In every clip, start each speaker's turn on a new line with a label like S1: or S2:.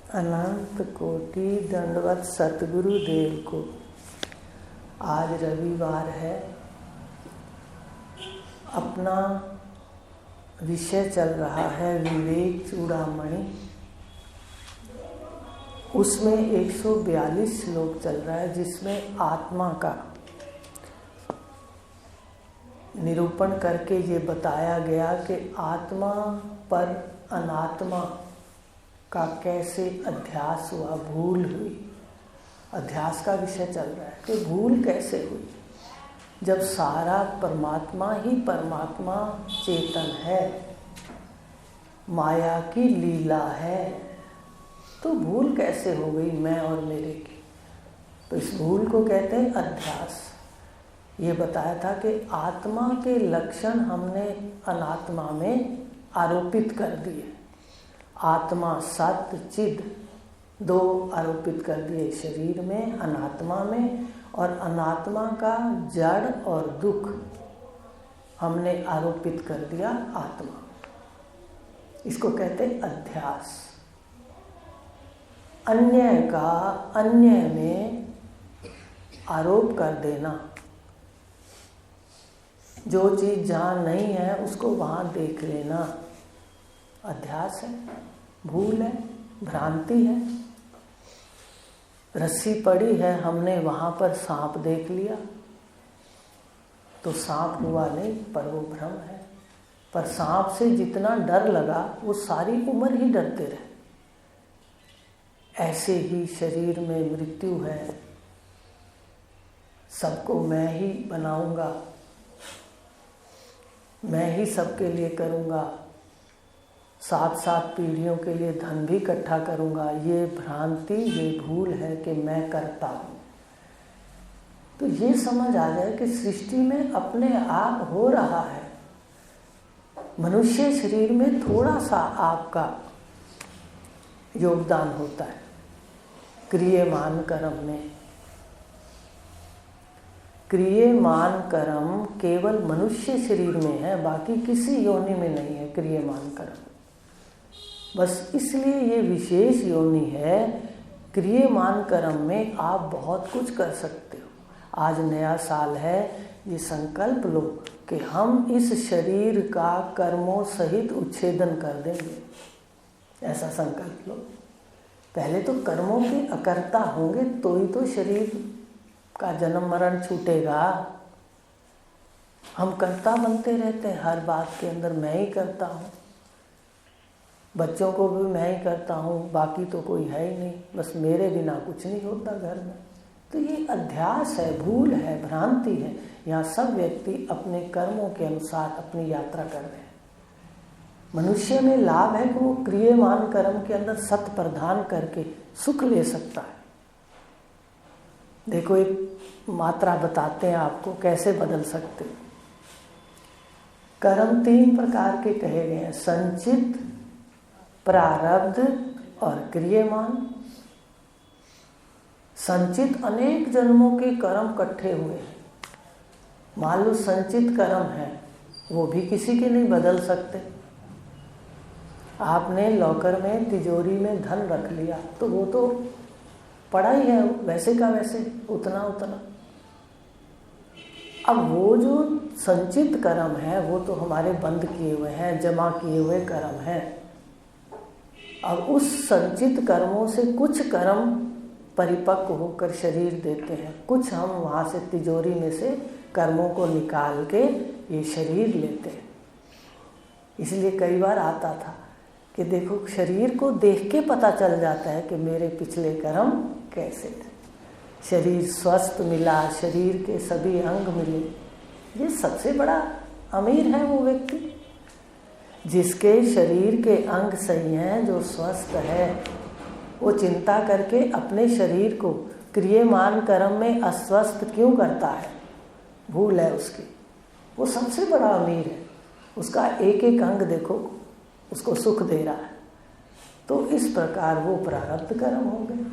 S1: अनंत कोटि दंडवत सतगुरु देव को। आज रविवार है। अपना विषय चल रहा है विवेक चूड़ामणि। उसमें 142 श्लोक चल रहा है, जिसमें आत्मा का निरूपण करके ये बताया गया कि आत्मा पर अनात्मा का कैसे अध्यास हुआ, भूल हुई। अध्यास का विषय चल रहा है कि भूल कैसे हुई, जब सारा परमात्मा ही परमात्मा चेतन है, माया की लीला है, तो भूल कैसे हो गई मैं और मेरे की। तो इस भूल को कहते हैं अध्यास। ये बताया था कि आत्मा के लक्षण हमने अनात्मा में आरोपित कर दिए। आत्मा सत्य चिद दो आरोपित कर दिए शरीर में, अनात्मा में, और अनात्मा का जड़ और दुख हमने आरोपित कर दिया आत्मा। इसको कहते हैं अध्यास। अन्य का अन्य में आरोप कर देना। जो चीज़ जहाँ नहीं है उसको वहाँ देख लेना अध्यास है, भूल है, भ्रांति है। रस्सी पड़ी है, हमने वहाँ पर सांप देख लिया, तो सांप हुआ नहीं, पर वो भ्रम है। पर सांप से जितना डर लगा वो सारी उम्र ही डरते रहे। ऐसे ही शरीर में मृत्यु है, सबको मैं ही बनाऊंगा, मैं ही सबके लिए करूंगा, 7-7 पीढ़ियों के लिए धन भी इकट्ठा करूंगा। ये भ्रांति, ये भूल है कि मैं करता हूँ। तो ये समझ आ जाए कि सृष्टि में अपने आप हो रहा है। मनुष्य शरीर में थोड़ा सा आपका योगदान होता है क्रियमान कर्म में। क्रियमान कर्म केवल मनुष्य शरीर में है, बाकी किसी योनि में नहीं है क्रियमान कर्म। बस इसलिए ये विशेष योनि है। क्रियमान कर्म में आप बहुत कुछ कर सकते हो। आज नया साल है, ये संकल्प लो कि हम इस शरीर का कर्मों सहित उच्छेदन कर देंगे। ऐसा संकल्प लो। पहले तो कर्मों के अकर्ता होंगे तो ही तो शरीर का जन्म मरण छूटेगा। हम कर्ता बनते रहते हैं, हर बात के अंदर मैं ही करता हूँ, बच्चों को भी मैं ही करता हूँ, बाकी तो कोई है ही नहीं, बस मेरे बिना कुछ नहीं होता घर में। तो ये अध्यास है, भूल है, भ्रांति है। यहाँ सब व्यक्ति अपने कर्मों के अनुसार अपनी यात्रा कर रहे हैं। मनुष्य में लाभ है कि वो क्रियमान कर्म के अंदर सत प्रदान करके सुख ले सकता है। देखो, एक मात्रा बताते हैं आपको कैसे बदल सकते। कर्म 3 प्रकार के कहे गए हैं, संचित, प्रारब्ध और क्रियमान। संचित अनेक जन्मों के कर्म इकट्ठे हुए हैं। मान लो संचित कर्म है, वो भी किसी के नहीं बदल सकते। आपने लॉकर में, तिजोरी में धन रख लिया, तो वो तो पड़ा ही है वैसे का वैसे, उतना उतना। अब वो जो संचित कर्म है वो तो हमारे बंद किए हुए हैं, जमा किए हुए कर्म हैं। अब उस संचित कर्मों से कुछ कर्म परिपक्व होकर शरीर देते हैं, कुछ हम वहाँ से तिजोरी में से कर्मों को निकाल के ये शरीर लेते हैं। इसलिए कई बार आता था कि देखो, शरीर को देख के पता चल जाता है कि मेरे पिछले कर्म कैसे थे। शरीर स्वस्थ मिला, शरीर के सभी अंग मिले, ये सबसे बड़ा अमीर है वो व्यक्ति जिसके शरीर के अंग सही हैं, जो स्वस्थ है। वो चिंता करके अपने शरीर को क्रियमान कर्म में अस्वस्थ क्यों करता है, भूल है उसकी। वो सबसे बड़ा अमीर है, उसका एक एक अंग देखो उसको सुख दे रहा है। तो इस प्रकार वो प्रारब्ध कर्म हो गए।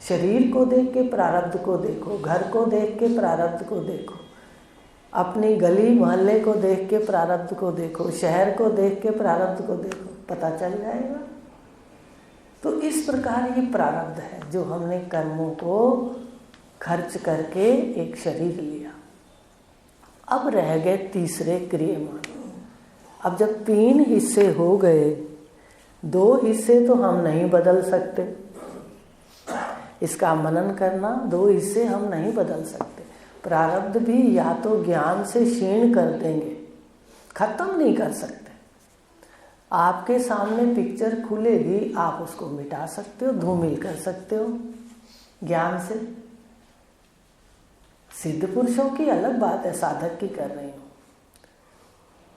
S1: शरीर को देख के प्रारब्ध को देखो, घर को देख के प्रारब्ध को देखो, अपनी गली मोहल्ले को देख के प्रारब्ध को देखो, शहर को देख के प्रारब्ध को देखो, पता चल जाएगा। तो इस प्रकार ये प्रारब्ध है जो हमने कर्मों को खर्च करके एक शरीर लिया। अब रह गए तीसरे क्रियमान। अब जब 3 हिस्से हो गए, 2 हिस्से तो हम नहीं बदल सकते, इसका मनन करना, 2 हिस्से हम नहीं बदल सकते। प्रारब्ध भी या तो ज्ञान से क्षीण कर देंगे, खत्म नहीं कर सकते। आपके सामने पिक्चर खुलेगी, आप उसको मिटा सकते हो, धूमिल कर सकते हो ज्ञान से। सिद्ध पुरुषों की अलग बात है, साधक की कर रही हूँ।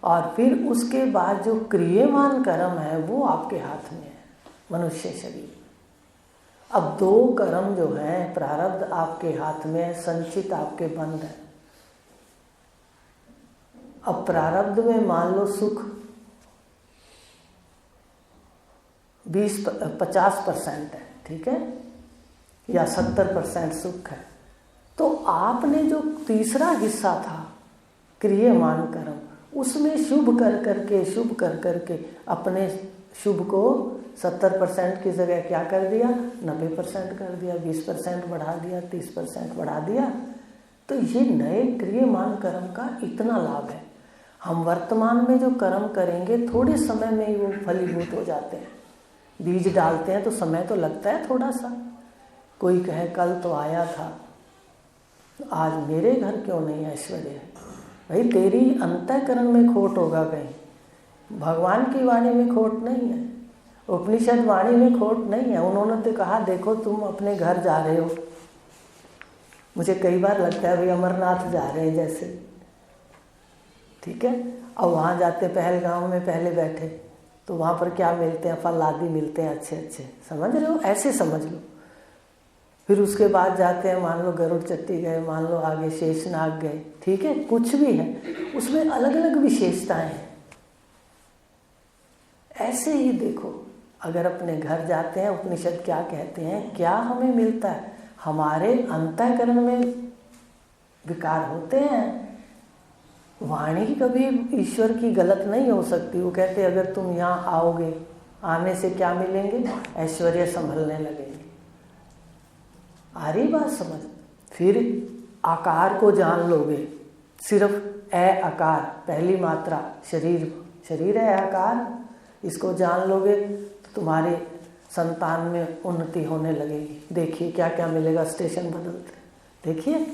S1: और फिर उसके बाद जो क्रियमान कर्म है वो आपके हाथ में है, मनुष्य शरीर। अब 2 कर्म जो हैं, प्रारब्ध आपके हाथ में है, संचित आपके बंद है। अब प्रारब्ध में मान लो सुख 50% है, ठीक है, या 70% सुख है। तो आपने जो तीसरा हिस्सा था क्रियमान कर्म, उसमें शुभ कर करके अपने शुभ को 70% की जगह क्या कर दिया, 90% कर दिया, 20% बढ़ा दिया, 30% बढ़ा दिया। तो ये नए क्रियमान कर्म का इतना लाभ है। हम वर्तमान में जो कर्म करेंगे थोड़े समय में ही वो फलीभूत हो जाते हैं। बीज डालते हैं तो समय तो लगता है थोड़ा सा। कोई कहे कल तो आया था, आज मेरे घर क्यों नहीं ऐश्वर्य है? भाई तेरी अंतःकरण में खोट होगा कहीं, भगवान की वाणी में खोट नहीं है, उपनिषद वाणी में खोट नहीं है। उन्होंने तो कहा देखो तुम अपने घर जा रहे हो, मुझे कई बार लगता है भाई अमरनाथ जा रहे हैं जैसे, ठीक है, और वहाँ जाते पहलगाम में पहले बैठे तो वहाँ पर क्या मिलते हैं, फल आदि मिलते हैं अच्छे अच्छे, समझ रहे हो, ऐसे समझ लो। फिर उसके बाद जाते हैं, मान लो गरुड़ चट्टी गए, मान लो आगे शेषनाग गए, ठीक है, कुछ भी है, उसमें अलग अलग विशेषताएं हैं। ऐसे ही देखो, अगर अपने घर जाते हैं, उपनिषद क्या कहते हैं, क्या हमें मिलता है? हमारे अंतःकरण में विकार होते हैं। वाणी कभी ईश्वर की गलत नहीं हो सकती। वो कहते अगर तुम यहाँ आओगे, आने से क्या मिलेंगे, ऐश्वर्य संभलने लगेंगे। आ रही बात समझ? फिर आकार को जान लोगे, सिर्फ ए आकार, पहली मात्रा शरीर, शरीर है आकार, इसको जान लोगे तो तुम्हारे संतान में उन्नति होने लगेगी। देखिए क्या क्या मिलेगा, स्टेशन बदलते, देखिए।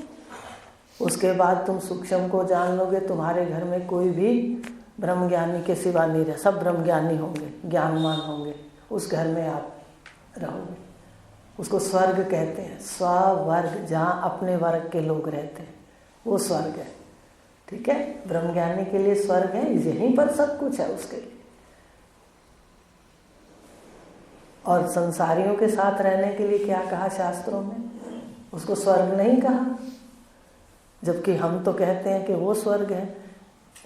S1: उसके बाद तुम सूक्ष्म को जान लोगे, तुम्हारे घर में कोई भी ब्रह्मज्ञानी के सिवा नहीं रहे, सब ब्रह्मज्ञानी होंगे, ज्ञानमान होंगे, उस घर में आप रहोगे। उसको स्वर्ग कहते हैं, स्ववर्ग, जहाँ अपने वर्ग के लोग रहते हैं वो स्वर्ग है, ठीक है। ब्रह्मज्ञानी के लिए स्वर्ग है, यहीं पर सब कुछ है उसके लिए। और संसारियों के साथ रहने के लिए क्या कहा शास्त्रों में, उसको स्वर्ग नहीं कहा, जबकि हम तो कहते हैं कि वो स्वर्ग है।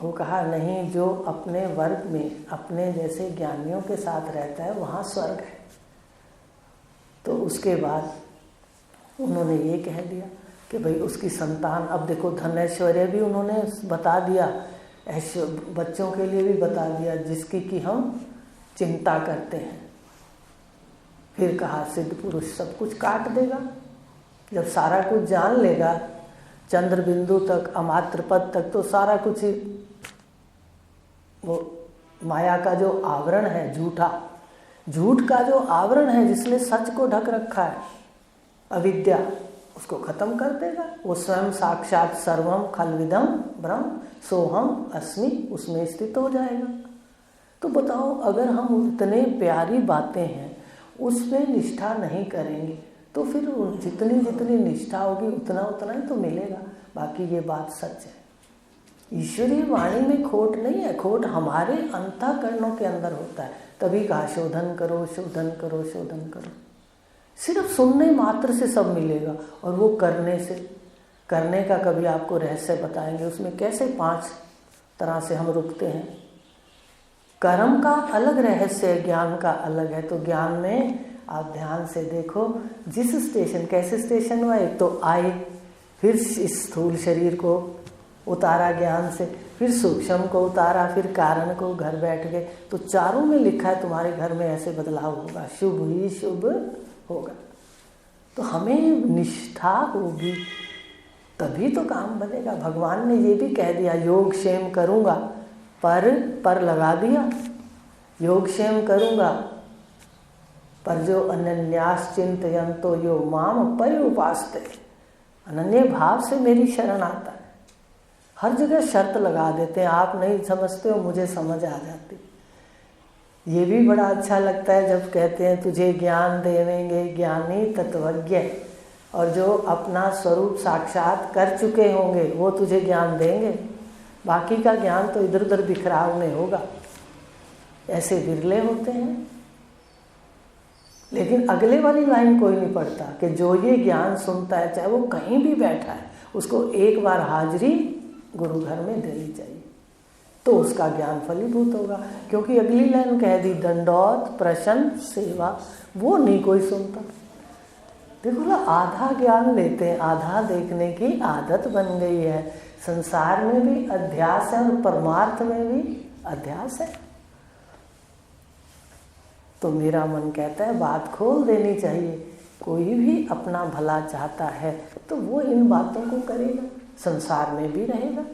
S1: वो कहा नहीं, जो अपने वर्ग में अपने जैसे ज्ञानियों के साथ रहता है वहाँ स्वर्ग है। तो उसके बाद उन्होंने ये कह दिया कि भाई उसकी संतान, अब देखो धन ऐश्वर्य भी उन्होंने बता दिया, बच्चों के लिए भी बता दिया जिसकी कि हम चिंता करते हैं। फिर कहा सिद्ध पुरुष सब कुछ काट देगा, जब सारा कुछ जान लेगा, चंद्र बिंदु तक, अमात्र पद तक, तो सारा कुछ ही वो माया का जो आवरण है, झूठ का जो आवरण है जिसने सच को ढक रखा है, अविद्या, उसको खत्म कर देगा। वो स्वयं साक्षात सर्वम खलविदम ब्रह्म सोहम अस्मि, उसमें स्थित हो जाएगा। तो बताओ, अगर हम इतने प्यारी बातें हैं उसमें निष्ठा नहीं करेंगे तो फिर जितनी जितनी निष्ठा होगी उतना ही तो मिलेगा। बाकी ये बात सच है, ईश्वरीय वाणी में खोट नहीं है, खोट हमारे अंतःकरणों के अंदर होता है। तभी कहा शोधन करो, शोधन करो, शोधन करो। सिर्फ सुनने मात्र से सब मिलेगा, और वो करने का कभी आपको रहस्य बताएंगे, उसमें कैसे 5 तरह से हम रुकते हैं। कर्म का अलग रहस्य है, ज्ञान का अलग है। तो ज्ञान में आप ध्यान से देखो, जिस स्टेशन, कैसे स्टेशन हुआ, एक तो आए, फिर इस स्थूल शरीर को उतारा ज्ञान से, फिर सूक्ष्म को उतारा, फिर कारण को, घर बैठ गए। तो चारों में लिखा है तुम्हारे घर में ऐसे बदलाव होगा, शुभ ही शुभ होगा। तो हमें निष्ठा होगी तभी तो काम बनेगा। भगवान ने ये भी कह दिया योग क्षेम करूँगा, पर लगा दिया, योग क्षेम करूँगा, पर जो अनन्यास चिंतयन्तो यो माम पर्युपास्ते, अनन्य भाव से मेरी शरण आता है। हर जगह शर्त लगा देते हैं, आप नहीं समझते हो, मुझे समझ आ जाती। ये भी बड़ा अच्छा लगता है जब कहते हैं तुझे ज्ञान देवेंगे ज्ञानी तत्वज्ञ, और जो अपना स्वरूप साक्षात कर चुके होंगे वो तुझे ज्ञान देंगे, बाकी का ज्ञान तो इधर उधर बिखराव में होगा। ऐसे बिरले होते हैं। लेकिन अगले वाली लाइन कोई नहीं पढ़ता कि जो ये ज्ञान सुनता है, चाहे वो कहीं भी बैठा है, उसको एक बार हाजिरी गुरु घर में देनी चाहिए, तो उसका ज्ञान फलीभूत होगा। क्योंकि अगली लाइन कह दी दंडौत प्रश्न सेवा, वो नहीं कोई सुनता। देखो ना, आधा ज्ञान लेते हैं, आधा देखने की आदत बन गई है। संसार में भी अध्यास है और परमार्थ में भी अध्यास है। तो मेरा मन कहता है बात खोल देनी चाहिए। कोई भी अपना भला चाहता है तो वो इन बातों को करेगा, संसार में भी रहेगा।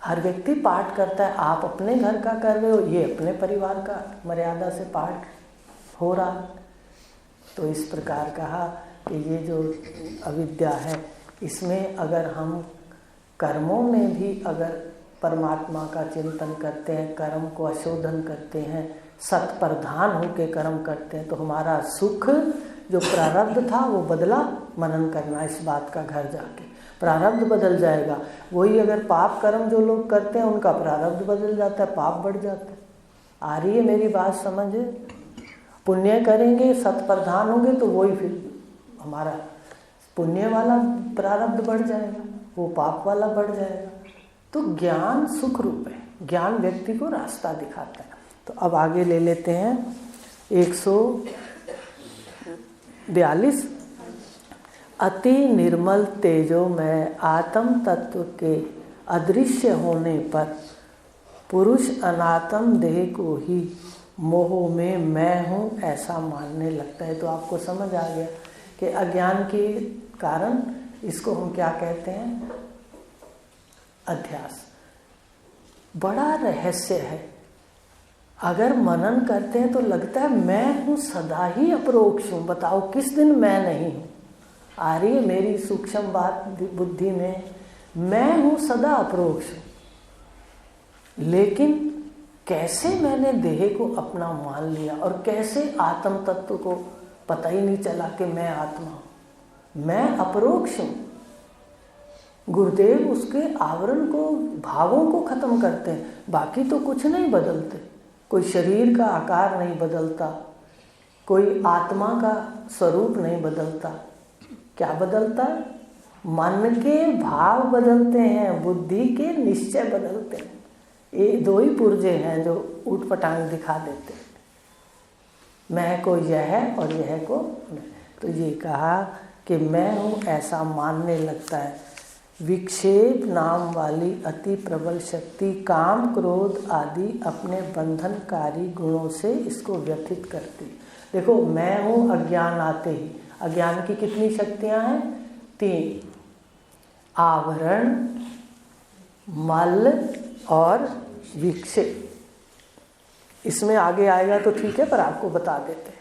S1: हर व्यक्ति पाठ करता है, आप अपने घर का कर रहे हो, ये अपने परिवार का मर्यादा से पाठ हो रहा। तो इस प्रकार कहा कि ये जो अविद्या है, इसमें अगर हम कर्मों में भी अगर परमात्मा का चिंतन करते हैं, कर्म को अशोधन करते हैं, सत प्रधान होकर कर्म करते हैं, तो हमारा सुख जो प्रारब्ध था वो बदला। मनन करना इस बात का घर जाके, प्रारब्ध बदल जाएगा। वही अगर पाप कर्म जो लोग करते हैं उनका प्रारब्ध बदल जाता है, पाप बढ़ जाता है। आ रही है मेरी बात समझ? पुण्य करेंगे, सत प्रधान होंगे तो वही फिर हमारा पुण्य वाला प्रारब्ध बढ़ जाएगा, वो पाप वाला बढ़ जाएगा। तो ज्ञान सुख रूप है, ज्ञान व्यक्ति को रास्ता दिखाता है। तो अब आगे ले लेते हैं 142। अति निर्मल तेजोमय आत्म तत्व के अदृश्य होने पर पुरुष अनात्म देह को ही मोह में मैं हूँ ऐसा मानने लगता है। तो आपको समझ आ गया कि अज्ञान के कारण इसको हम क्या कहते हैं? अध्यास। बड़ा रहस्य है। अगर मनन करते हैं तो लगता है मैं हूँ सदा ही अपरोक्ष हूँ। बताओ किस दिन मैं नहीं हूँ? आ रही है मेरी सूक्ष्म बात बुद्धि में, मैं हूँ सदा अपरोक्ष हूँ। लेकिन कैसे मैंने देह को अपना मान लिया और कैसे आत्म तत्व को पता ही नहीं चला कि मैं आत्मा हूँ, मैं अपरोक्ष हूँ। गुरुदेव उसके आवरण को, भावों को खत्म करते हैं, बाकी तो कुछ नहीं बदलते। कोई शरीर का आकार नहीं बदलता, कोई आत्मा का स्वरूप नहीं बदलता। क्या बदलता है? मन के भाव बदलते हैं, बुद्धि के निश्चय बदलते हैं। ये दो ही पुर्जे हैं जो ऊट पटांग दिखा देते हैं, मैं को यह और यह को मैं। तो ये कहा कि मैं हूँ ऐसा मानने लगता है। विक्षेप नाम वाली अति प्रबल शक्ति काम क्रोध आदि अपने बंधनकारी गुणों से इसको व्यथित करती। देखो मैं हूँ अज्ञान आते ही। अज्ञान की कितनी शक्तियाँ हैं? 3, आवरण, मल और विक्षेप। इसमें आगे आएगा तो ठीक है, पर आपको बता देते हैं।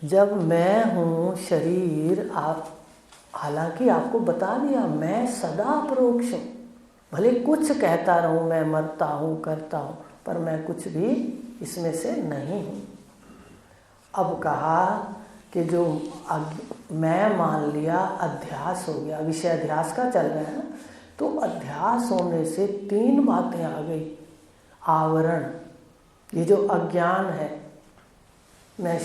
S1: जब मैं हूँ शरीर, आप हालांकि आपको बता दिया मैं सदा अपरोक्ष हूँ। भले कुछ कहता रहूँ, मैं मरता हूँ, करता हूँ, पर मैं कुछ भी इसमें से नहीं हूँ। अब कहा कि जो मैं मान लिया, अध्यास हो गया, विषय अध्यास का चल रहा है ना, तो अध्यास होने से 3 बातें आ गई। आवरण, ये जो अज्ञान है, मैं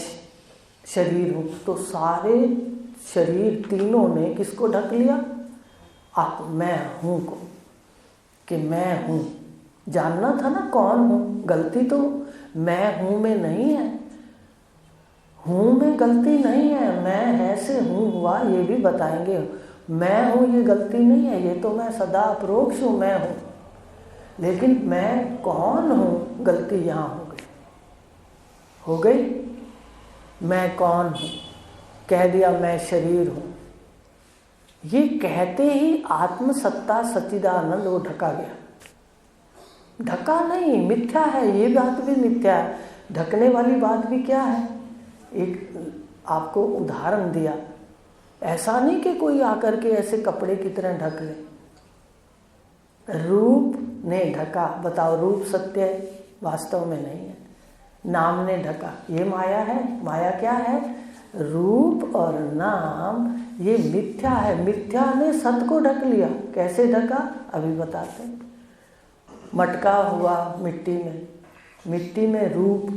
S1: शरीर हूँ, तो सारे शरीर तीनों ने किसको ढक लिया? आप मैं हूँ को, कि मैं हूँ। जानना था ना कौन हूँ। गलती तो मैं हूँ में नहीं है, हूँ में गलती नहीं है, मैं ऐसे हूँ हुआ ये भी बताएंगे। मैं हूँ ये गलती नहीं है, ये तो मैं सदा अपरोक्ष हूँ, मैं हूँ। लेकिन मैं कौन हूँ, गलती यहाँ हो गई। मैं कौन हूँ, कह दिया मैं शरीर हूँ। ये कहते ही आत्मसत्ता सच्चिदानंद वो ढका गया। ढका नहीं, मिथ्या है, ये बात भी मिथ्या है। ढकने वाली बात भी क्या है, एक आपको उदाहरण दिया। ऐसा नहीं कि कोई आकर के ऐसे कपड़े की तरह ढक ले। रूप ने ढका, बताओ रूप सत्य है? वास्तव में नहीं है। नाम ने ढका, ये माया है। माया क्या है? रूप और नाम ये मिथ्या है। मिथ्या ने सत्य को ढक लिया। कैसे ढका, अभी बताते हैं। मटका हुआ मिट्टी में, मिट्टी में रूप,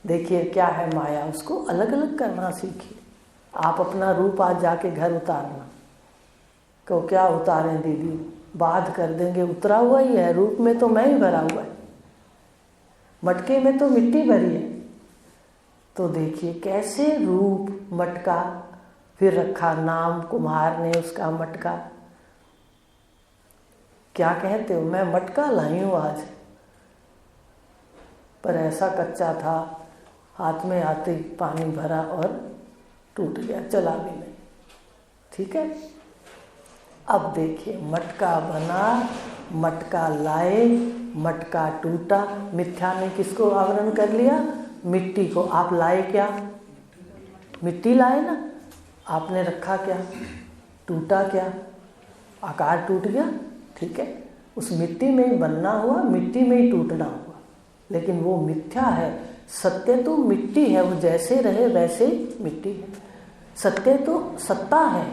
S1: देखिए क्या है माया, उसको अलग अलग करना सीखिए। आप अपना रूप आज जाके घर उतारना, को क्या उतारें दीदी, बात कर देंगे, उतरा हुआ ही है, रूप में तो मैं ही भरा हुआ है, मटके में तो मिट्टी भरी है। तो देखिए कैसे रूप मटका, फिर रखा नाम कुम्हार ने उसका मटका। क्या कहते हो, मैं मटका लाई हूँ आज, पर ऐसा कच्चा था, हाथ में आते ही पानी भरा और टूट गया, चला भी नहीं। ठीक है, अब देखिए मटका बना, मटका लाए, मटका टूटा। मिथ्या ने किसको आवरण कर लिया? मिट्टी को। आप लाए क्या? मिट्टी लाए ना। आपने रखा क्या? टूटा क्या? आकार टूट गया। ठीक है, उस मिट्टी में ही बनना हुआ, मिट्टी में ही टूटना हुआ, लेकिन वो मिथ्या है। सत्य तो मिट्टी है, वो जैसे रहे वैसे मिट्टी है। सत्य तो सत्ता है।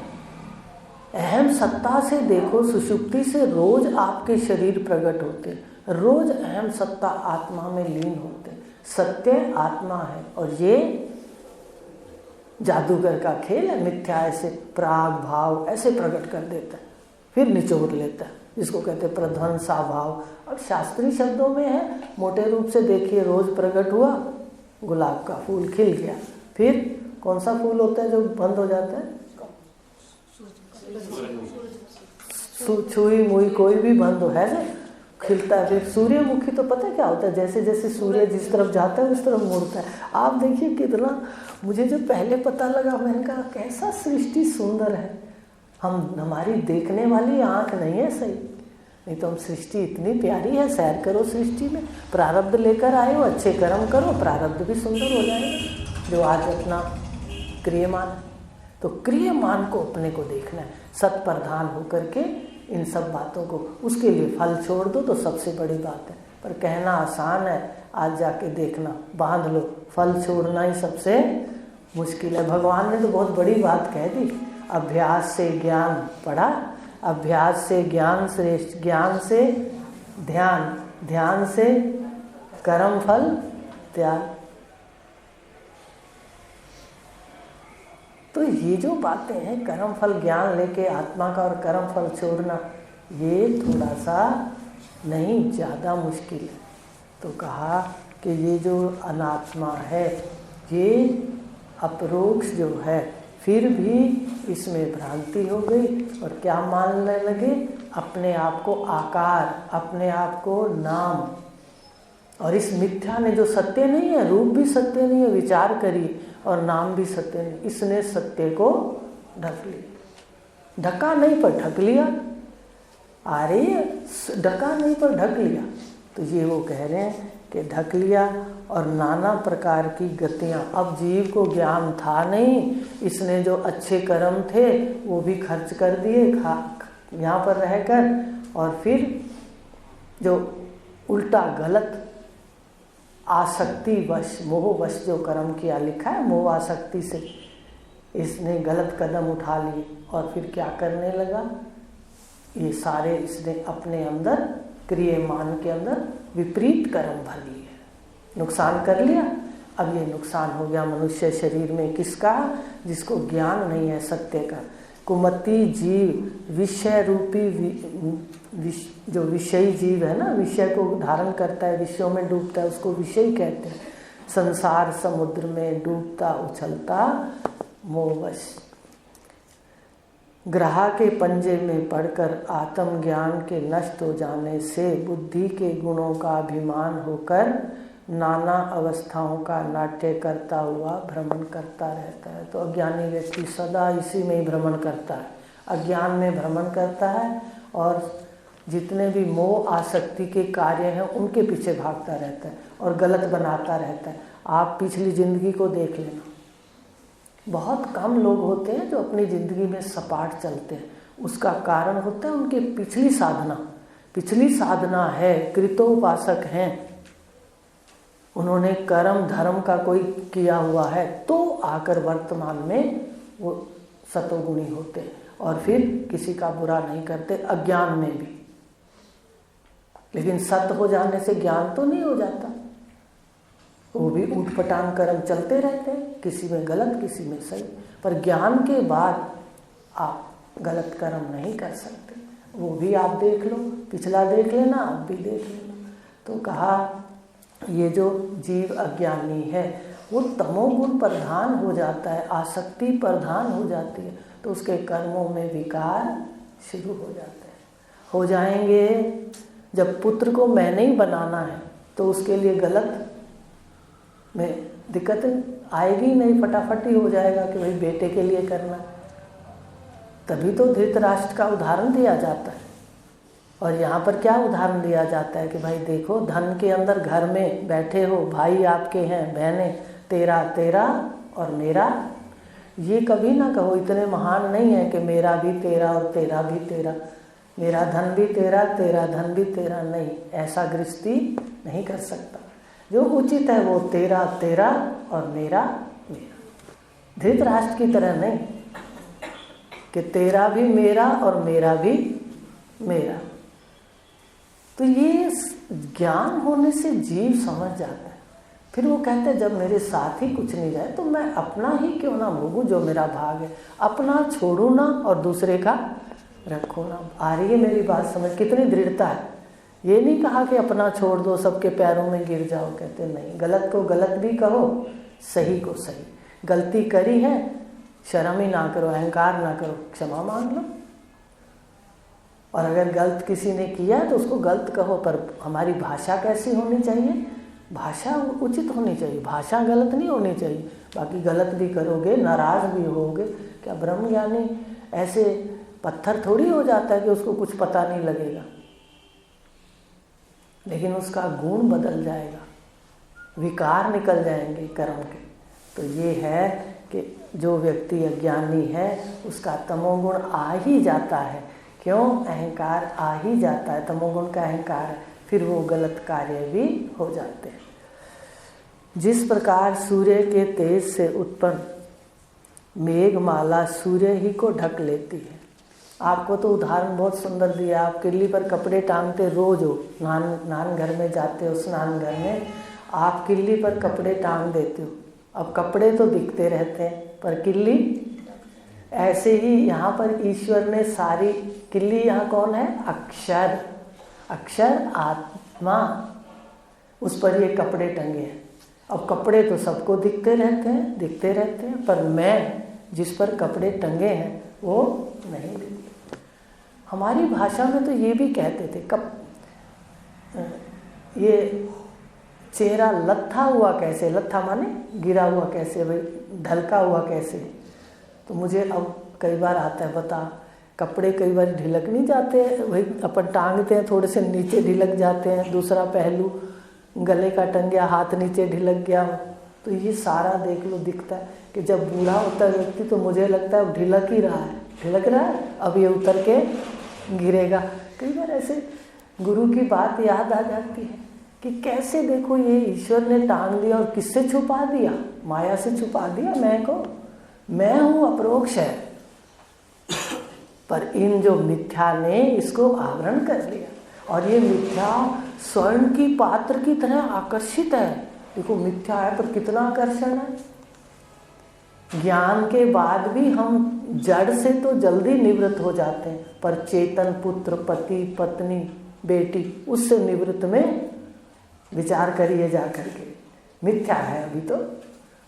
S1: अहम सत्ता से देखो, सुषुप्ति से रोज आपके शरीर प्रकट होते, रोज अहम सत्ता आत्मा में लीन होते। सत्य आत्मा है, और ये जादूगर का खेल है। मिथ्या ऐसे प्राग भाव ऐसे प्रकट कर देता है, फिर निचोड़ लेता है, जिसको कहते हैं प्रध्वंसा भाव। अब शास्त्रीय शब्दों में है, मोटे रूप से देखिए, रोज प्रकट हुआ, गुलाब का फूल खिल गया, फिर कौन सा फूल होता है जो बंद हो जाता है? छुई मुई कोई भी बंद हो है ना, खिलता है। फिर सूर्यमुखी तो पता क्या होता है, जैसे जैसे सूर्य जिस तरफ जाता है उस तरफ मुड़ता है। आप देखिए कितना, मुझे जो पहले पता लगा, मैंने कहा कैसा सृष्टि सुंदर है। हमारी देखने वाली आँख नहीं है सही, नहीं तो हम सृष्टि इतनी प्यारी है। सैर करो सृष्टि में, प्रारब्ध लेकर आए हो, अच्छे कर्म करो, प्रारब्ध भी सुंदर हो जाएगा। जो आज अपना क्रियमान, तो क्रियमान को अपने को देखना है, सत्प्रधान होकर के इन सब बातों को। उसके लिए फल छोड़ दो तो सबसे बड़ी बात है, पर कहना आसान है, आज जाके देखना, बांध लो। फल छोड़ना ही सबसे मुश्किल है। भगवान ने तो बहुत बड़ी बात कह दी, अभ्यास से ज्ञान पढ़ा, अभ्यास से ज्ञान श्रेष्ठ, ज्ञान से ध्यान, ध्यान से कर्म फल त्याग। तो ये जो बातें हैं, कर्म फल ज्ञान लेके आत्मा का और कर्म फल छोड़ना, ये थोड़ा सा नहीं ज़्यादा मुश्किल है। तो कहा कि ये जो अनात्मा है, ये अपरोक्ष जो है, फिर भी इसमें भ्रांति हो गई, और क्या मानने लगे? अपने आप को आकार, अपने आप को नाम। और इस मिथ्या ने, जो सत्य नहीं है, रूप भी सत्य नहीं है, विचार करिए, और नाम भी सत्य नहीं, इसने सत्य को ढक लिया। ढका नहीं पर ढक लिया, आ रही है, ढका नहीं पर ढक लिया। तो ये वो कह रहे हैं कि ढक लिया, और नाना प्रकार की गतियाँ। अब जीव को ज्ञान था नहीं, इसने जो अच्छे कर्म थे वो भी खर्च कर दिए यहाँ पर रहकर, और फिर जो उल्टा गलत आसक्ति वश, मोह वश जो कर्म किया, लिखा है मोह आसक्ति से इसने गलत कदम उठा लिए, और फिर क्या करने लगा? ये सारे इसने अपने अंदर, क्रियमान के अंदर विपरीत कर्म भर लिए, नुकसान कर लिया। अब ये नुकसान हो गया मनुष्य शरीर में, किसका? जिसको ज्ञान नहीं है सत्य का। कुमति जीव, विषय रूपी जो विषयी जीव है ना, विषय को धारण करता है, विषयों में डूबता है, उसको विषय कहते हैं। संसार समुद्र में डूबता उछलता मोहवश। ग्रह के पंजे में पड़कर आत्मज्ञान के नष्ट हो जाने से बुद्धि के गुणों का अभिमान होकर नाना अवस्थाओं का नाट्य करता हुआ भ्रमण करता रहता है। तो अज्ञानी व्यक्ति सदा इसी में ही भ्रमण करता है, अज्ञान में भ्रमण करता है और जितने भी मोह आसक्ति के कार्य हैं उनके पीछे भागता रहता है और गलत बनाता रहता है। आप पिछली ज़िंदगी को देख लेना, बहुत कम लोग होते हैं जो अपनी ज़िंदगी में सपाट चलते हैं। उसका कारण होता है उनकी पिछली साधना। पिछली साधना है, कृतोपासक हैं, उन्होंने कर्म धर्म का कोई किया हुआ है, तो आकर वर्तमान में वो सतोगुणी होते हैं और फिर किसी का बुरा नहीं करते अज्ञान में भी। लेकिन सत्य हो जाने से ज्ञान तो नहीं हो जाता, वो भी ऊटपटांग कर्म चलते रहते हैं, किसी में गलत किसी में सही। पर ज्ञान के बाद आप गलत कर्म नहीं कर सकते। वो भी आप देख लो, पिछला देख लेना, आप भी देख लेना। तो कहा ये जो जीव अज्ञानी है वो तमोगुण प्रधान हो जाता है, आसक्ति प्रधान हो जाती है, तो उसके कर्मों में विकार शुरू हो जाते हैं, हो जाएंगे। जब पुत्र को मैंने ही बनाना है तो उसके लिए गलत में दिक्कत आएगी नहीं, फटाफट ही हो जाएगा कि भाई बेटे के लिए करना। तभी तो धृतराष्ट्र का उदाहरण दिया जाता है। और यहाँ पर क्या उदाहरण दिया जाता है कि भाई देखो, धन के अंदर घर में बैठे हो, भाई आपके हैं, बहनें, तेरा तेरा और मेरा। ये कभी ना कहो इतने महान नहीं है कि मेरा भी तेरा और तेरा भी तेरा, मेरा धन भी तेरा, तेरा धन भी तेरा। नहीं, ऐसा गृहस्थी नहीं कर सकता। जो उचित है वो तेरा तेरा और मेरा मेरा। धृतराष्ट्र की तरह नहीं कि तेरा भी मेरा और मेरा भी मेरा। तो ये ज्ञान होने से जीव समझ जाता है। फिर वो कहते हैं जब मेरे साथ ही कुछ नहीं जाए तो मैं अपना ही क्यों ना भोगूं जो मेरा भाग है, अपना छोड़ू ना और दूसरे का रखो ना। आ रही है मेरी बात समझ? कितनी दृढ़ता है। ये नहीं कहा कि अपना छोड़ दो, सबके पैरों में गिर जाओ। कहते नहीं, गलत को गलत भी कहो, सही को सही। गलती करी है, शर्म ही ना करो, अहंकार ना करो, क्षमा मांग लो। और अगर गलत किसी ने किया तो उसको गलत कहो, पर हमारी भाषा कैसी होनी चाहिए? भाषा उचित होनी चाहिए, भाषा गलत नहीं होनी चाहिए। बाकी गलत भी करोगे, नाराज भी होगे। क्या ब्रह्मज्ञानी ऐसे पत्थर थोड़ी हो जाता है कि उसको कुछ पता नहीं लगेगा, लेकिन उसका गुण बदल जाएगा, विकार निकल जाएंगे कर्म के। तो ये है कि जो व्यक्ति अज्ञानी है उसका तमोगुण आ ही जाता है। क्यों? अहंकार आ ही जाता है, तमोगुण का अहंकार है, फिर वो गलत कार्य भी हो जाते हैं। जिस प्रकार सूर्य के तेज से उत्पन्न मेघमाला सूर्य ही को ढक लेती है। आपको तो उदाहरण बहुत सुंदर दिया। आप किल्ली पर कपड़े टांगते रोज हो, स्नान घर में जाते हो, स्नान घर में आप किल्ली पर कपड़े टांग देते हो। अब कपड़े तो दिखते रहते हैं पर किल्ली, ऐसे ही यहाँ पर ईश्वर ने सारी किल्ली, यहाँ कौन है? अक्षर, अक्षर आत्मा, उस पर ये कपड़े टंगे हैं। अब कपड़े तो सबको दिखते रहते हैं, पर मैं जिस पर कपड़े टंगे हैं वो नहीं दिखते। हमारी भाषा में तो ये भी कहते थे, ये चेहरा लत्था हुआ कैसे? लत्था माने गिरा हुआ कैसे भाई, ढलका हुआ कैसे? तो मुझे अब कई बार आता है, बता, कपड़े कई बार ढिलक नहीं जाते भाई, अपन टांगते हैं थोड़े से नीचे ढिलक जाते हैं, दूसरा पहलू गले का टंग गया, हाथ नीचे ढिलक गया हो। तो ये सारा देख लो दिखता है कि जब बूढ़ा होता है व्यक्ति तो मुझे लगता है ढिलक ही रहा है, अब ये उतर के गिरेगा। कई बार ऐसे गुरु की बात याद आ जाती है कि कैसे देखो ये ईश्वर ने टांग दिया और किससे छुपा दिया? माया से छुपा दिया मैं को। मैं हूँ अपरोक्ष है, पर इन जो मिथ्या ने इसको आवरण कर लिया। और ये मिथ्या स्वर्ण की पात्र की तरह आकर्षित है। देखो मिथ्या है पर कितना आकर्षण है। ज्ञान के बाद भी हम जड़ से तो जल्दी निवृत्त हो जाते हैं, पर चेतन पुत्र, पति, पत्नी, बेटी, उससे निवृत्त में विचार करिए जा करके। मिथ्या है अभी तो,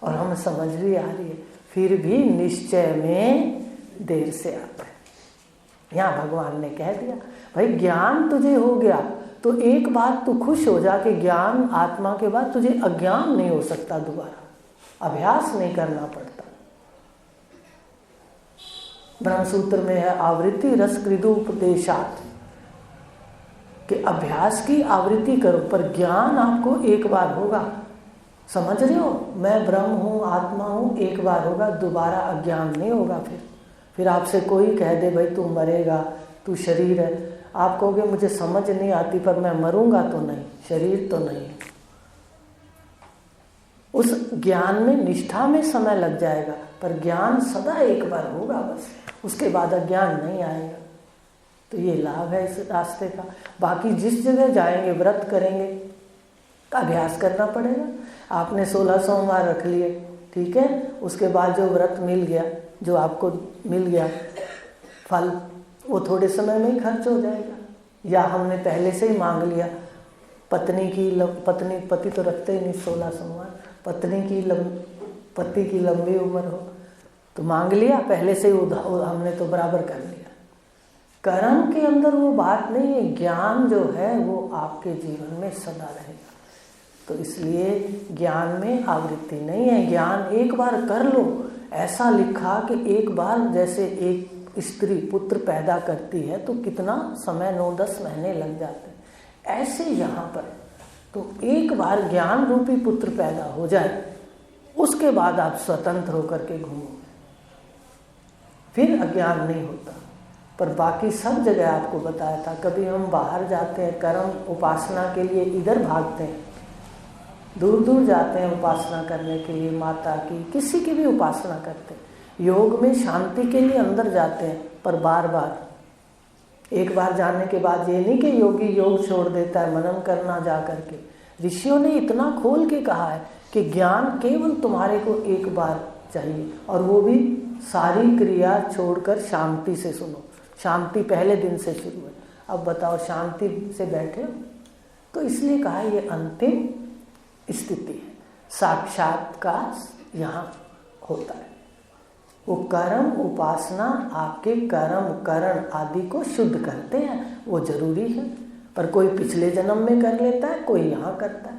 S1: और हमें समझ भी आ रही है, फिर भी निश्चय में देर से आता है। यहाँ भगवान ने कह दिया भाई ज्ञान तुझे हो गया तो एक बात तू खुश हो जा कि ज्ञान आत्मा के बाद तुझे अज्ञान नहीं हो सकता, दोबारा अभ्यास नहीं करना पड़ता। ब्रह्मसूत्र में है आवृत्ति रस कृदुपदेशात्, कि अभ्यास की आवृत्ति करो पर ज्ञान आपको एक बार होगा। समझ रहे हो, मैं ब्रह्म हूँ, आत्मा हूँ, एक बार होगा, दोबारा अज्ञान नहीं होगा। फिर आपसे कोई कह दे भाई तू मरेगा, तू शरीर है, आप कहोगे मुझे समझ नहीं आती पर मैं मरूंगा तो नहीं, शरीर तो नहीं। उस ज्ञान में निष्ठा में समय लग जाएगा पर ज्ञान सदा एक बार होगा, बस उसके बाद अज्ञान नहीं आएगा। तो ये लाभ है इस रास्ते का। बाकी जिस जगह जाएंगे व्रत करेंगे, अभ्यास करना पड़ेगा। आपने 16 सोमवार रख लिए, ठीक है, उसके बाद जो व्रत मिल गया, जो आपको मिल गया फल, वो थोड़े समय में ही खर्च हो जाएगा। या हमने पहले से ही मांग लिया, पति तो रखते ही नहीं 16 सोमवार, पति की लंबी उम्र हो तो मांग लिया पहले से ही, हमने तो बराबर कर लिया। कर्म के अंदर वो बात नहीं है, ज्ञान जो है वो आपके जीवन में सदा रहेगा। तो इसलिए ज्ञान में आवृत्ति नहीं है, ज्ञान एक बार कर लो। ऐसा लिखा कि एक बार जैसे एक स्त्री पुत्र पैदा करती है तो कितना समय 9-10 महीने लग जाते हैं, ऐसे यहाँ पर तो एक बार ज्ञान रूपी पुत्र पैदा हो जाए, उसके बाद आप स्वतंत्र होकर के घूमो, फिर अज्ञान नहीं होता। पर बाकी सब जगह आपको बताया था, कभी हम बाहर जाते हैं कर्म उपासना के लिए, इधर भागते हैं, दूर दूर जाते हैं उपासना करने के लिए, माता की किसी की भी उपासना करते हैं। योग में शांति के लिए अंदर जाते हैं, पर बार बार एक बार जाने के बाद ये नहीं कि योगी योग छोड़ देता है, मनन करना जा करके। ऋषियों ने इतना खोल के कहा है कि ज्ञान केवल तुम्हारे को एक बार चाहिए, और वो भी सारी क्रिया छोड़कर शांति से सुनो। शांति पहले दिन से शुरू है। अब बताओ शांति से बैठे हो, तो इसलिए कहा ये अंतिम स्थिति है, साक्षात्कार यहाँ होता है। वो कर्म उपासना आपके कर्म करण आदि को शुद्ध करते हैं, वो जरूरी है। पर कोई पिछले जन्म में कर लेता है, कोई यहाँ करता है।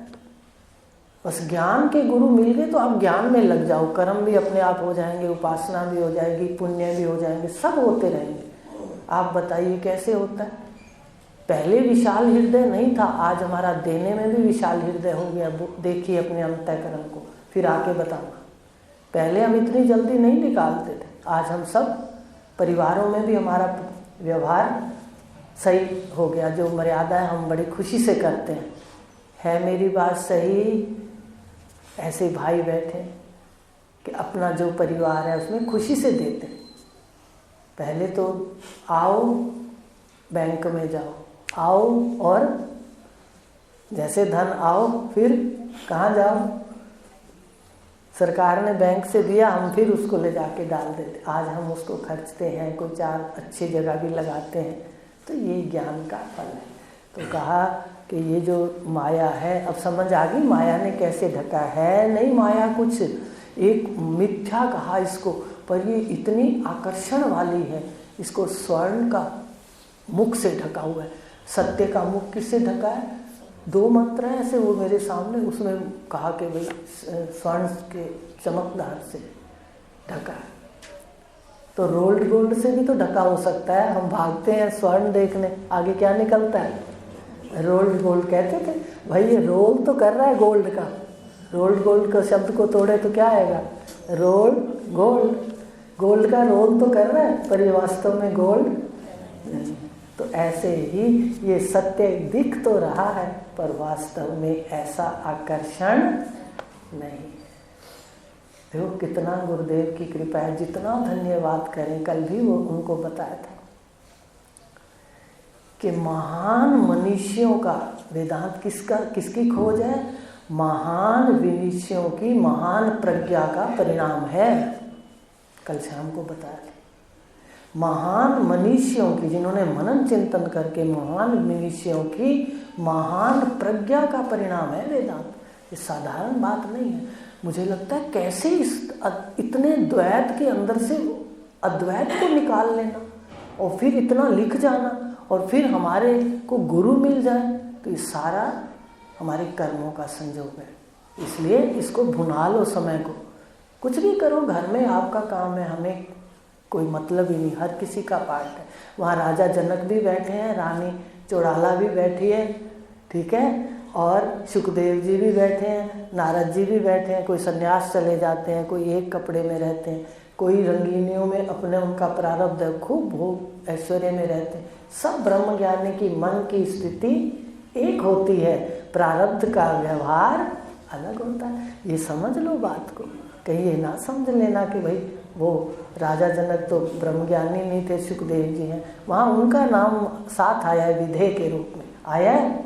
S1: बस ज्ञान के गुरु मिल गए तो आप ज्ञान में लग जाओ, कर्म भी अपने आप हो जाएंगे, उपासना भी हो जाएगी, पुण्य भी हो जाएंगे, सब होते रहेंगे। आप बताइए कैसे होता है? पहले विशाल हृदय नहीं था, आज हमारा देने में भी विशाल हृदय हो गया। देखिए अपने अंतःकरण को, फिर आके बताना। पहले हम इतनी जल्दी नहीं निकालते थे, आज हम सब परिवारों में भी हमारा व्यवहार सही हो गया। जो मर्यादा है हम बड़ी खुशी से करते हैं। है मेरी बात सही? ऐसे भाई बैठे कि अपना जो परिवार है उसमें खुशी से देते हैं। पहले तो आओ बैंक में जाओ, आओ और जैसे धन आओ फिर कहाँ जाओ, सरकार ने बैंक से दिया हम फिर उसको ले जाके डाल देते। आज हम उसको खर्चते हैं, कोई 4 अच्छी जगह भी लगाते हैं। तो ये ज्ञान का फल है। तो कहा कि ये जो माया है, अब समझ आ गई माया ने कैसे ढका है। नहीं माया कुछ एक मिथ्या कहा इसको, पर ये इतनी आकर्षण वाली है। इसको स्वर्ण का मुख से ढका हुआ है। सत्य का मुख किससे ढका है? 2 मंत्र है ऐसे वो मेरे सामने, उसमें कहा कि भाई स्वर्ण के चमकदार से ढका है। तो रोल्ड गोल्ड से भी तो ढका हो सकता है। हम भागते हैं स्वर्ण देखने, आगे क्या निकलता है? रोल्ड गोल्ड कहते थे। भाई ये रोल तो कर रहा है गोल्ड का, रोल्ड गोल्ड का शब्द को तोड़े तो क्या आएगा? रोल्ड गोल्ड, गोल्ड का रोल तो कर रहा है, पर ये वास्तव में गोल्ड नहीं। तो ऐसे ही ये सत्य दिख तो रहा है, पर वास्तव में ऐसा आकर्षण नहीं। देखो कितना गुरुदेव की कृपा है, जितना धन्यवाद करें। कल भी वो उनको बताया था कि महान मनुष्यों का वेदांत किसकी खोज है? महान विनिश्चयों की महान प्रज्ञा का परिणाम है। कल शाम को बताया था। महान मनुष्यों की, जिन्होंने मनन चिंतन करके महान मनुष्यों की महान प्रज्ञा का परिणाम है वेदांत। ये साधारण बात नहीं है। मुझे लगता है कैसे इतने द्वैत के अंदर से अद्वैत को निकाल लेना, और फिर इतना लिख जाना और फिर हमारे को गुरु मिल जाए, तो ये सारा हमारे कर्मों का संयोग है। इसलिए इसको भुना लो समय को। कुछ भी करो, घर में आपका काम है, हमें कोई मतलब ही नहीं, हर किसी का पार्ट है। वहाँ राजा जनक भी बैठे हैं, रानी चौड़ाला भी बैठी है, ठीक है, और सुखदेव जी भी बैठे हैं, नारद जी भी बैठे हैं। कोई सन्यास चले जाते हैं, कोई एक कपड़े में रहते हैं, कोई रंगीनियों में अपने उनका प्रारब्ध है, खूब भोग ऐश्वर्य में रहते हैं। सब ब्रह्म ज्ञानी की मन की स्थिति एक होती है, प्रारब्ध का व्यवहार अलग होता है। ये समझ लो बात को, कहीं ये ना समझ लेना कि भाई वो राजा जनक तो ब्रह्मज्ञानी नहीं थे, सुखदेव जी हैं। वहाँ उनका नाम साथ आया है विधेय के रूप में आया है,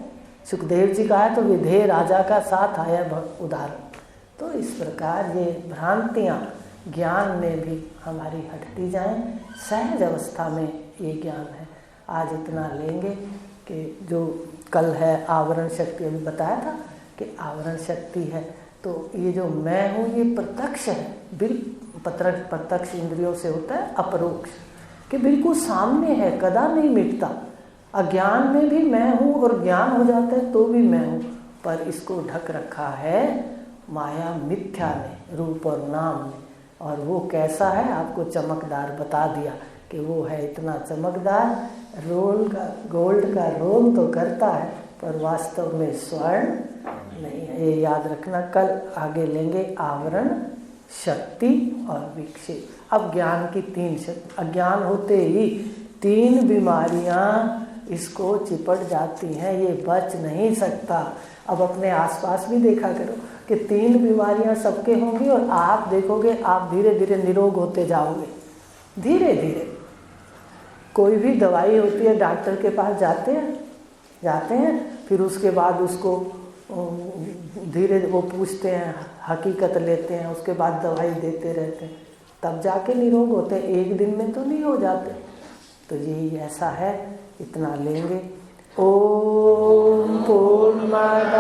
S1: सुखदेव जी का है तो विधेय राजा का साथ आया उदाहरण। तो इस प्रकार ये भ्रांतियाँ ज्ञान में भी हमारी हटती जाएं, सहज अवस्था में ये ज्ञान है। आज इतना लेंगे कि जो कल है आवरण शक्ति, अभी बताया था कि आवरण शक्ति है, तो ये जो मैं हूँ ये प्रत्यक्ष है, प्रत्यक्ष इंद्रियों से होता है, अपरोक्ष कि बिल्कुल सामने है, कदा नहीं मिटता। अज्ञान में भी मैं हूँ और ज्ञान हो जाता है तो भी मैं हूँ, पर इसको ढक रखा है माया मिथ्या ने, रूप और नाम ने। और वो कैसा है आपको चमकदार बता दिया कि वो है इतना चमकदार, गोल्ड का रोल तो करता है पर वास्तव में स्वर्ण नहीं है। ये याद रखना, कल आगे लेंगे आवरण, शक्ति और विक्षेप। अब ज्ञान की 3 शक्ति, अज्ञान होते ही 3 बीमारियां इसको चिपट जाती हैं, ये बच नहीं सकता। अब अपने आसपास भी देखा करो कि 3 बीमारियां सबके होंगी और आप देखोगे आप धीरे धीरे निरोग होते जाओगे, धीरे धीरे। कोई भी दवाई होती है, डॉक्टर के पास जाते हैं, फिर उसके बाद उसको धीरे वो पूछते हैं, हकीकत लेते हैं, उसके बाद दवाई देते रहते हैं, तब जाके निरोग होते हैं, एक दिन में तो नहीं हो जाते। तो यही ऐसा है, इतना लेंगे। ओम पूर्णमद